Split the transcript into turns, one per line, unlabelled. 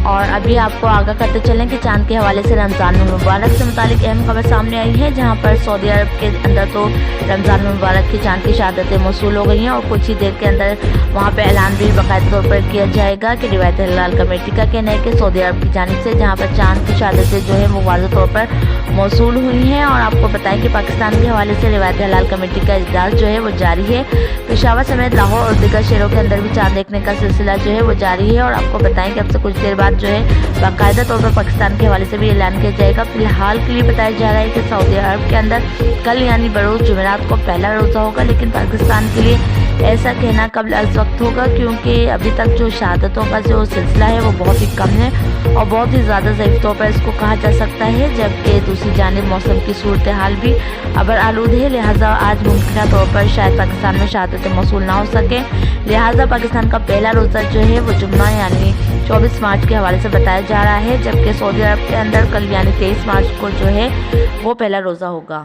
اور ابھی آپ کو آگاہ کرتے چلیں کہ چاند کے حوالے سے رمضان المبارک سے متعلق اہم خبر سامنے آئی ہے، جہاں پر سعودی عرب کے اندر تو رمضان المبارک کی چاند کی شہادتیں موصول ہو گئی ہیں، اور کچھ ہی دیر کے اندر وہاں پہ اعلان بھی باقاعدہ طور پر کیا جائے گا کہ روایت ہلال کمیٹی کا کہنا ہے کہ سعودی عرب کی جانب سے جہاں پر چاند کی شہادتیں جو ہے وہ واضح طور پر موصول ہوئی ہیں۔ اور آپ کو بتائیں کہ پاکستان کے حوالے سے روایت ہلال کمیٹی کا اجلاس جو ہے وہ جاری ہے۔ پشاور سمیت لاہور اور دیگر شہروں کے اندر بھی چاند دیکھنے کا سلسلہ جو ہے وہ جاری ہے، اور آپ کو بتائیں کہ اب سے کچھ دیر بعد جو ہے باقاعدہ طور پر پاکستان کے حوالے سے بھی اعلان کیا جائے گا۔ فی الحال کے لیے بتایا جا رہا ہے کہ سعودی عرب کے اندر کل یعنی بروز جمعرات کو پہلا روزہ ہوگا، لیکن پاکستان کے لیے ایسا کہنا قبل از وقت ہوگا، کیونکہ ابھی تک جو شہادتوں کا جو سلسلہ ہے وہ بہت ہی کم ہے اور بہت ہی زیادہ ضعیف طور پر اس کو کہا جا سکتا ہے، جبکہ دوسری جانب موسم کی صورتحال بھی ابر آلود ہے، لہٰذا آج ممکنہ طور پر شاید پاکستان میں شہادتیں موصول نہ ہو سکیں۔ لہٰذا پاکستان کا پہلا روزہ جو ہے وہ جمعہ یعنی 24 مارچ کے حوالے سے بتایا جا رہا ہے، جبکہ سعودی عرب کے اندر کل یعنی 23 مارچ کو جو ہے وہ پہلا روزہ ہوگا۔